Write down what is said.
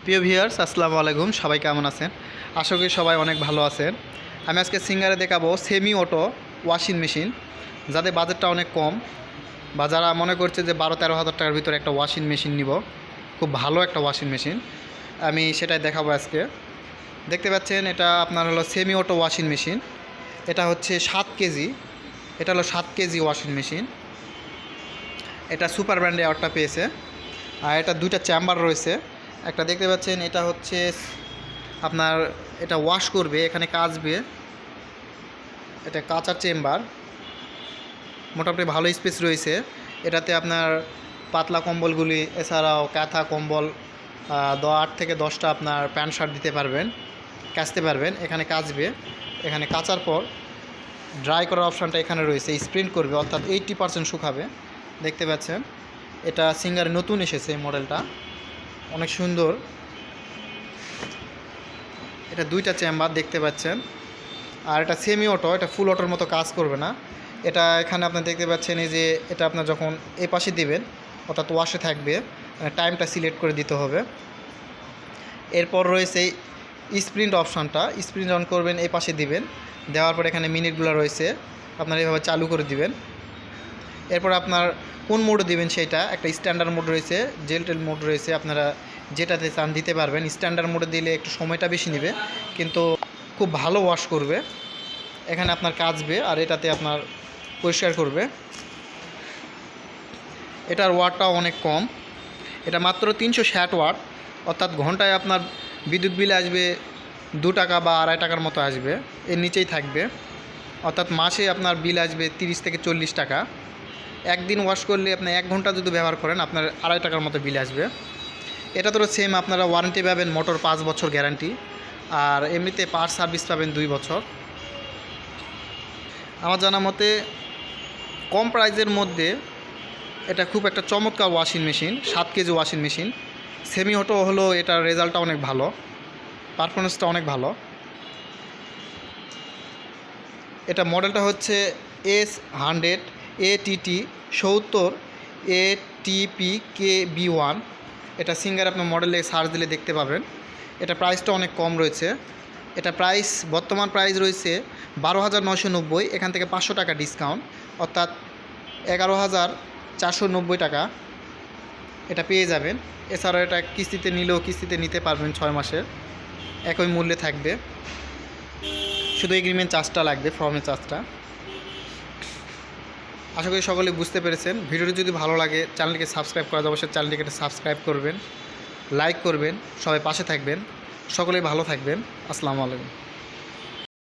প্রিয় ভিউয়ার্স, আসসালামু আলাইকুম। সবাই কেমন আছেন? আশা করি সবাই অনেক ভালো আছেন। আমি আজকে সিঙ্গারে দেখাবো সেমি অটো ওয়াশিং মেশিন, যাদের বাজেটটা অনেক কম বা যারা মনে করছে যে 12-13 হাজার টাকার ভিতরে একটা ওয়াশিং মেশিন নিব, খুব ভালো একটা ওয়াশিং মেশিন, আমি সেটাই দেখাবো আজকে। দেখতে পাচ্ছেন এটা আপনার হলো সেমি অটো ওয়াশিং মেশিন। এটা হচ্ছে 7 কেজি, এটা হলো 7 কেজি ওয়াশিং মেশিন। এটা সুপার ব্র্যান্ডে অ্যাওয়ার্ডটা পেয়েছে। আর এটা দুইটা চেম্বার রয়েছে। একটা দেখতে পাচ্ছেন এটা হচ্ছে আপনার, এটা ওয়াশ করবে, এখানে কাচবে, এটা কাচার চেম্বার। মোটামুটি ভালো স্পেস রয়েছে এটাতে। আপনার পাতলা কম্বলগুলি, এছাড়াও কাঁথা কম্বল 8 থেকে 10টা আপনার প্যান্ট শার্ট দিতে পারবেন, কাচতে পারবেন। এখানে কাচবে, এখানে কাচার পর ড্রাই করার অপশানটা এখানে রয়েছে। স্প্রিন্ট করবে, অর্থাৎ 80% শুকাবে। দেখতে পাচ্ছেন এটা সিঙ্গারে নতুন এসেছে, এই মডেলটা অনেক সুন্দর। এটা দুইটা চেম্বার দেখতে পাচ্ছেন। আর এটা সেমি অটো, এটা ফুল অটোর মতো কাজ করবে না। এটা এখানে আপনি দেখতে পাচ্ছেন এই যে এটা আপনার যখন এই পাশে দিবেন, অর্থাৎ ওয়াশে থাকবে, টাইমটা সিলেক্ট করে দিতে হবে। এরপর রয়েছে স্প্রিন্ট অপশানটা, স্প্রিন্ট অন করবেন, এই পাশে দিবেন, দেওয়ার পর এখানে মিনিটগুলো রয়েছে, আপনার এইভাবে চালু করে দিবেন। এরপর আপনার কোন মোডে দিবেন সেটা, একটা স্ট্যান্ডার্ড মোড রয়েছে, জেল টেল মোড রয়েছে, আপনারা যেটাতে চান দিতে পারবেন। স্ট্যান্ডার্ড মোডে দিলে একটু সময়টা বেশি নেবে, কিন্তু খুব ভালো ওয়াশ করবে। এখানে আপনার কাচবে আর এটাতে আপনার পরিষ্কার করবে। এটার ওয়াটটাও অনেক কম, এটা মাত্র 360 ওয়াট, অর্থাৎ ঘন্টায় আপনার বিদ্যুৎ বিল আসবে 2 টাকা বা 2.5 টাকার মতো আসবে, এর নিচেই থাকবে। অর্থাৎ মাসে আপনার বিল আসবে 30 থেকে 40 টাকা। একদিন ওয়াশ করলে আপনি 1 ঘন্টা যদি ব্যবহার করেন, আপনার 2.5 টাকার মতো বিল আসবে। এটা তো সেম, আপনারা ওয়ারেন্টি পাবেন, মোটর 5 বছর গ্যারান্টি, আর এমনিতে পার্টস সার্ভিস পাবেন 2 বছর। আমার জানা মতে কম প্রাইজের মধ্যে এটা খুব একটা চমৎকার washing machine. 7 KG washing machine, semi auto হলো, এটার রেজাল্টটা অনেক ভালো, পারফরমেন্সটা অনেক ভালো। এটা মডেলটা হচ্ছে S100 ATT 70 ATPKB1। এটা সিঙ্গার আপনার মডেলে সার্চ দিলে দেখতে পাবেন। এটা প্রাইসটা অনেক কম রয়েছে। এটা প্রাইস, বর্তমান প্রাইস রয়েছে 12,990, এখান থেকে 500 টাকা ডিসকাউন্ট, অর্থাৎ 11,490 টাকা এটা পেয়ে যাবেন। এছাড়াও এটা কিস্তিতে নিলেও কিস্তিতে নিতে পারবেন, 6 মাসের একই মূল্যে থাকবে, শুধু এগ্রিমেন্ট চার্জটা লাগবে, ফর্মের চার্জটা। আশা করি সকলে বুঝতে পেরেছেন। ভিডিওটি যদি ভালো লাগে, চ্যানেলটিকে সাবস্ক্রাইব করা যাবে, অবশ্যই চ্যানেলটিকে সাবস্ক্রাইব করবেন, লাইক করবেন, সবাই পাশে থাকবেন। সকলেই ভালো থাকবেন। আসসালামু আলাইকুম।